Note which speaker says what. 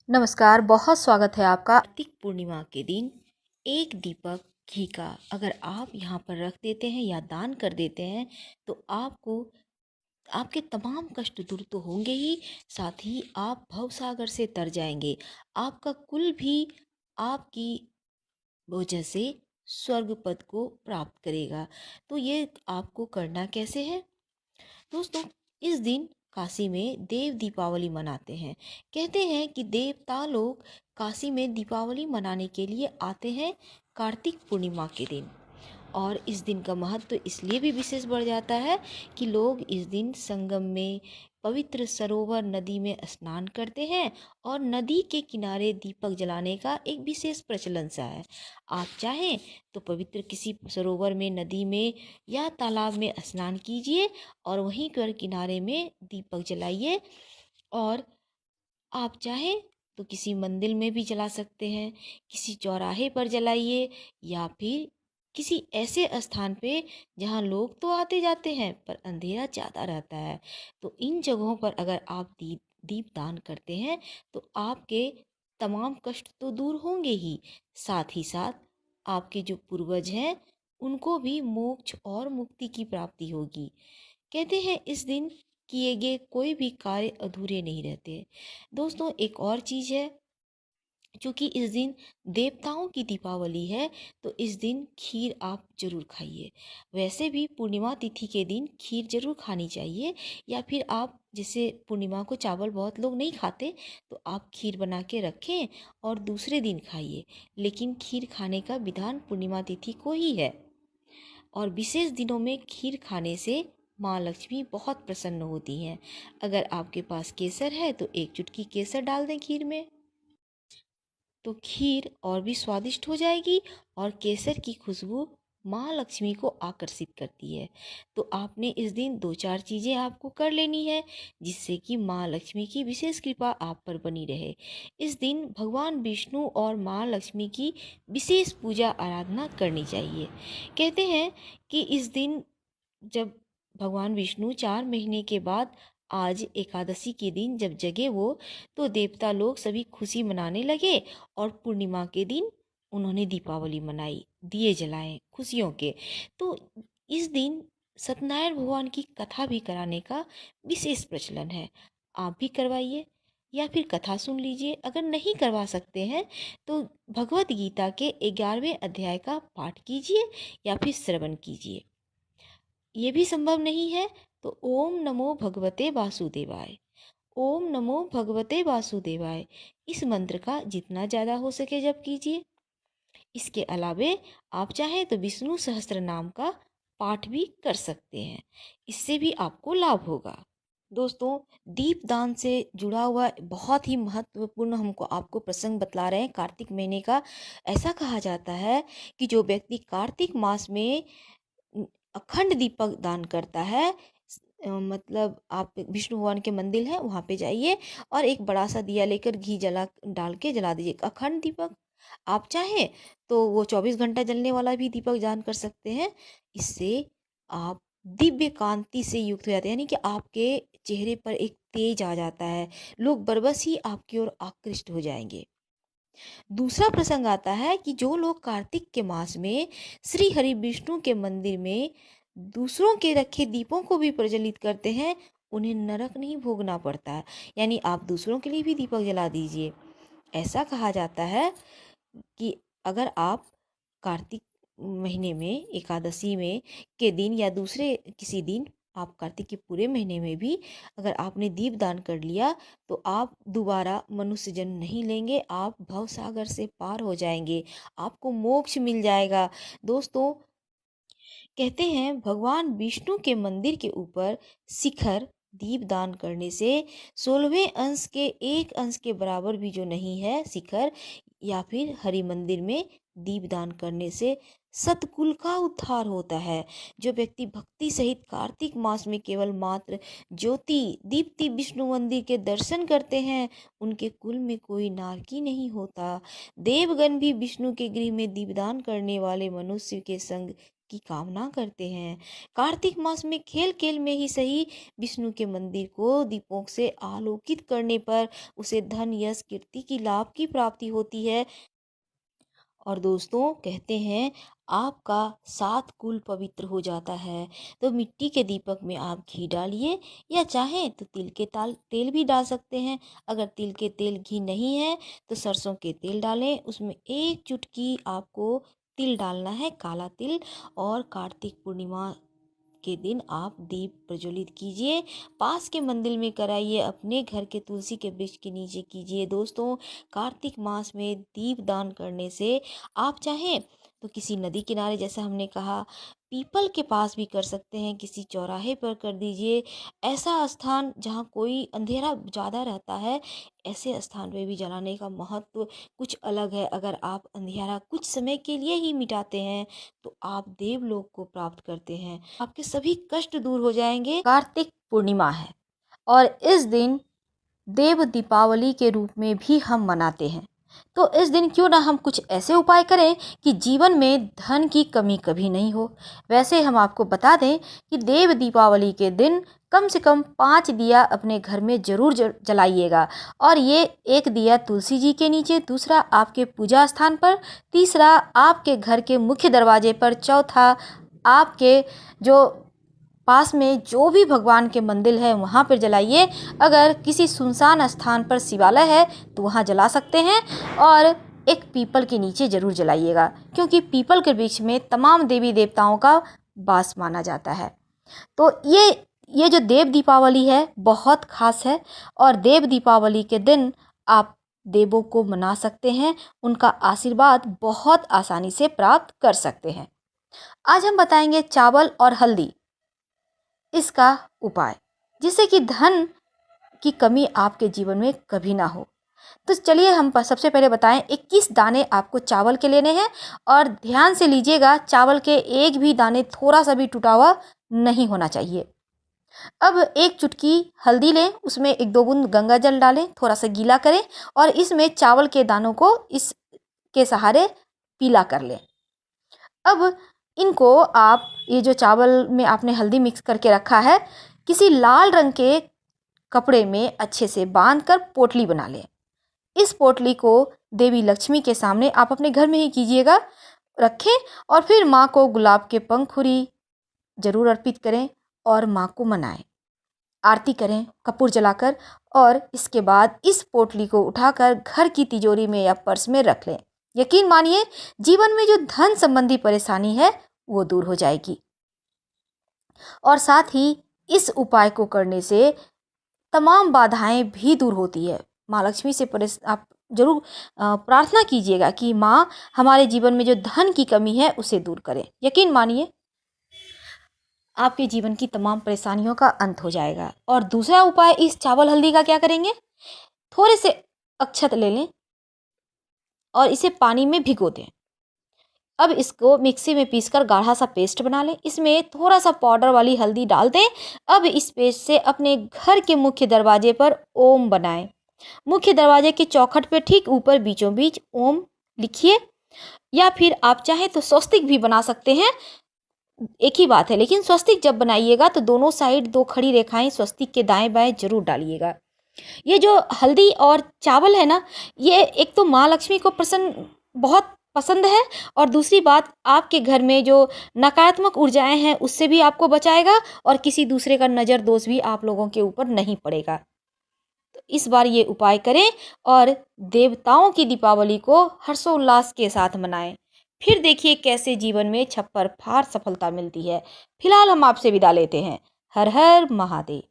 Speaker 1: नमस्कार, बहुत स्वागत है आपका। कार्तिक पूर्णिमा के दिन एक दीपक घी का अगर आप यहाँ पर रख देते हैं या दान कर देते हैं तो आपको आपके तमाम कष्ट दूर तो होंगे ही, साथ ही आप भवसागर से तर जाएंगे। आपका कुल भी आपकी वजह से स्वर्ग पद को प्राप्त करेगा। तो ये आपको करना कैसे है दोस्तों? इस दिन काशी में देव दीपावली मनाते हैं। कहते हैं कि देवता लोग काशी में दीपावली मनाने के लिए आते हैं कार्तिक पूर्णिमा के दिन। और इस दिन का महत्व इसलिए भी विशेष बढ़ जाता है कि लोग इस दिन संगम में पवित्र सरोवर नदी में स्नान करते हैं और नदी के किनारे दीपक जलाने का एक विशेष प्रचलन सा है। आप चाहें तो पवित्र किसी सरोवर में, नदी में या तालाब में स्नान कीजिए और वहीं पर किनारे में दीपक जलाइए। और आप चाहें तो किसी मंदिर में भी जला सकते हैं, किसी चौराहे पर जलाइए या फिर किसी ऐसे स्थान पे जहाँ लोग तो आते जाते हैं पर अंधेरा ज़्यादा रहता है। तो इन जगहों पर अगर आप दीप दान करते हैं तो आपके तमाम कष्ट तो दूर होंगे ही, साथ ही साथ आपके जो पूर्वज हैं उनको भी मोक्ष और मुक्ति की प्राप्ति होगी। कहते हैं इस दिन किए गए कोई भी कार्य अधूरे नहीं रहते। दोस्तों, एक और चीज़ है, क्योंकि इस दिन देवताओं की दीपावली है तो इस दिन खीर आप जरूर खाइए। वैसे भी पूर्णिमा तिथि के दिन खीर जरूर खानी चाहिए, या फिर आप जैसे पूर्णिमा को चावल बहुत लोग नहीं खाते तो आप खीर बना के रखें और दूसरे दिन खाइए। लेकिन खीर खाने का विधान पूर्णिमा तिथि को ही है। और विशेष दिनों में खीर खाने से माँ लक्ष्मी बहुत प्रसन्न होती हैं। अगर आपके पास केसर है तो एक चुटकी केसर डाल दें खीर में, तो खीर और भी स्वादिष्ट हो जाएगी और केसर की खुशबू माँ लक्ष्मी को आकर्षित करती है। तो आपने इस दिन दो चार चीज़ें आपको कर लेनी है जिससे कि माँ लक्ष्मी की विशेष कृपा आप पर बनी रहे। इस दिन भगवान विष्णु और माँ लक्ष्मी की विशेष पूजा आराधना करनी चाहिए। कहते हैं कि इस दिन जब भगवान विष्णु 4 महीने के बाद आज एकादशी के दिन जब जगे वो, तो देवता लोग सभी खुशी मनाने लगे और पूर्णिमा के दिन उन्होंने दीपावली मनाई, दिए जलाए खुशियों के। तो इस दिन सत्यनारायण भगवान की कथा भी कराने का विशेष प्रचलन है। आप भी करवाइए या फिर कथा सुन लीजिए। अगर नहीं करवा सकते हैं तो भगवत गीता के 11वें अध्याय का पाठ कीजिए या फिर श्रवण कीजिए। ये भी संभव नहीं है तो ओम नमो भगवते वासुदेवाय, ओम नमो भगवते वासुदेवाय, इस मंत्र का जितना ज़्यादा हो सके जप कीजिए। इसके अलावे आप चाहें तो विष्णु सहस्त्र नाम का पाठ भी कर सकते हैं, इससे भी आपको लाभ होगा। दोस्तों, दीपदान से जुड़ा हुआ बहुत ही महत्वपूर्ण हमको आपको प्रसंग बतला रहे हैं कार्तिक महीने का। ऐसा कहा जाता है कि जो व्यक्ति कार्तिक मास में अखंड दीपक दान करता है, मतलब आप विष्णु भगवान के मंदिर है वहाँ पे जाइए और एक बड़ा सा दिया लेकर घी जला डाल के जला दीजिए अखंड दीपक। आप चाहें तो वो 24 घंटा जलने वाला भी दीपक दान कर सकते हैं। इससे आप दिव्य कांति से युक्त हो जाते हैं, यानी कि आपके चेहरे पर एक तेज आ जाता है, लोग बरबस ही आपकी ओर आकृष्ट हो जाएंगे। दूसरा प्रसंग आता है कि जो लोग कार्तिक के मास में श्री हरि विष्णु के मंदिर में दूसरों के रखे दीपों को भी प्रज्वलित करते हैं, उन्हें नरक नहीं भोगना पड़ता है। यानी आप दूसरों के लिए भी दीपक जला दीजिए। ऐसा कहा जाता है कि अगर आप कार्तिक महीने में एकादशी में के दिन या दूसरे किसी दिन, आप कार्तिक के पूरे महीने में भी अगर आपने दीप दान कर लिया तो आप दोबारा मनुष्य जन्म नहीं लेंगे, आप भव सागर से पार हो जाएंगे, आपको मोक्ष मिल जाएगा। दोस्तों, कहते हैं भगवान विष्णु के मंदिर के ऊपर शिखर दीप दान करने से 16वें अंश के एक अंश के बराबर भी जो नहीं है शिखर, या फिर हरि मंदिर में दीप दान करने से सतकुल का उद्धार होता है। जो व्यक्ति भक्ति सहित कार्तिक मास में केवल मात्र ज्योति दीप्ति विष्णु मंदिर के दर्शन करते हैं, उनके कुल में कोई नारकी नहीं होता। देवगण भी विष्णु के गृह में दीपदान करने वाले मनुष्य के संग की कामना करते हैं। कार्तिक मास में खेल खेल में ही सही विष्णु के मंदिर को दीपों से आलोकित करने पर उसे धन यश कीर्ति की लाभ की प्राप्ति होती है। और दोस्तों कहते हैं आपका 7 कुल पवित्र हो जाता है। तो मिट्टी के दीपक में आप घी डालिए या चाहें तो तिल के तेल भी डाल सकते हैं। अगर तिल के तेल घी नहीं है तो सरसों के तेल डालें, उसमें 1 चुटकी आपको तिल डालना है, काला तिल। और कार्तिक पूर्णिमा के दिन आप दीप प्रज्वलित कीजिए, पास के मंदिर में कराइए, अपने घर के तुलसी के वृक्ष के नीचे कीजिए। दोस्तों कार्तिक मास में दीप दान करने से आप चाहें तो किसी नदी किनारे, जैसा हमने कहा, पीपल के पास भी कर सकते हैं, किसी चौराहे पर कर दीजिए। ऐसा स्थान जहाँ कोई अंधेरा ज़्यादा रहता है, ऐसे स्थान पे भी जलाने का महत्व कुछ अलग है। अगर आप अंधेरा कुछ समय के लिए ही मिटाते हैं तो आप देवलोक को प्राप्त करते हैं, आपके सभी कष्ट दूर हो जाएंगे। कार्तिक पूर्णिमा है और इस दिन देव दीपावली के रूप में भी हम मनाते हैं। तो इस दिन क्यों ना हम कुछ ऐसे उपाय करें कि जीवन में धन की कमी कभी नहीं हो। वैसे हम आपको बता दें कि देव दीपावली के दिन कम से कम 5 दिया अपने घर में जरूर जलाइएगा। और ये एक दिया तुलसी जी के नीचे, दूसरा आपके पूजा स्थान पर, तीसरा आपके घर के मुख्य दरवाजे पर, चौथा आपके जो पास में जो भी भगवान के मंदिर है वहाँ पर जलाइए। अगर किसी सुनसान स्थान पर शिवालय है तो वहाँ जला सकते हैं। और एक पीपल के नीचे जरूर जलाइएगा, क्योंकि पीपल के वृक्ष में तमाम देवी देवताओं का वास माना जाता है। तो ये जो देव दीपावली है बहुत खास है, और देव दीपावली के दिन आप देवों को मना सकते हैं, उनका आशीर्वाद बहुत आसानी से प्राप्त कर सकते हैं। आज हम बताएंगे चावल और हल्दी इसका उपाय, जिससे कि धन की कमी आपके जीवन में कभी ना हो। तो चलिए हम सबसे पहले बताएं 21 दाने आपको चावल के लेने हैं। और ध्यान से लीजिएगा, चावल के एक भी दाने थोड़ा सा भी टूटा हुआ नहीं होना चाहिए। अब 1 चुटकी हल्दी लें, उसमें 1-2 बूंद गंगा जल डालें, थोड़ा सा गीला करें और इसमें चावल के दानों को इसके सहारे पीला कर लें। अब इनको आप, ये जो चावल में आपने हल्दी मिक्स करके रखा है, किसी लाल रंग के कपड़े में अच्छे से बांधकर पोटली बना लें। इस पोटली को देवी लक्ष्मी के सामने आप अपने घर में ही कीजिएगा, रखें और फिर माँ को गुलाब के पंखुड़ी जरूर अर्पित करें और माँ को मनाएं, आरती करें कपूर जलाकर। और इसके बाद इस पोटली को उठाकर घर की तिजोरी में या पर्स में रख लें। यकीन मानिए जीवन में जो धन संबंधी परेशानी है वो दूर हो जाएगी। और साथ ही इस उपाय को करने से तमाम बाधाएं भी दूर होती है। माँ लक्ष्मी से आप जरूर प्रार्थना कीजिएगा कि माँ हमारे जीवन में जो धन की कमी है उसे दूर करें। यकीन मानिए आपके जीवन की तमाम परेशानियों का अंत हो जाएगा। और दूसरा उपाय इस चावल हल्दी का क्या करेंगे, थोड़े से अक्षत ले लें और इसे पानी में भिगो दें। अब इसको मिक्सी में पीसकर गाढ़ा सा पेस्ट बना लें, इसमें थोड़ा सा पाउडर वाली हल्दी डाल दें। अब इस पेस्ट से अपने घर के मुख्य दरवाजे पर ओम बनाएं। मुख्य दरवाजे के चौखट पे ठीक ऊपर बीचों बीच ओम लिखिए, या फिर आप चाहें तो स्वस्तिक भी बना सकते हैं, एक ही बात है। लेकिन स्वस्तिक जब बनाइएगा तो दोनों साइड 2 खड़ी रेखाएं स्वस्तिक के दाएं बाएं जरूर डालिएगा। ये जो हल्दी और चावल है ना, ये एक तो माँ लक्ष्मी को बहुत पसंद है, और दूसरी बात आपके घर में जो नकारात्मक ऊर्जाएं हैं उससे भी आपको बचाएगा, और किसी दूसरे का नज़र दोष भी आप लोगों के ऊपर नहीं पड़ेगा। तो इस बार ये उपाय करें और देवताओं की दीपावली को हर्षोल्लास के साथ मनाएं। फिर देखिए कैसे जीवन में छप्पर फाड़ सफलता मिलती है। फिलहाल हम आपसे विदा लेते हैं। हर हर महादेव।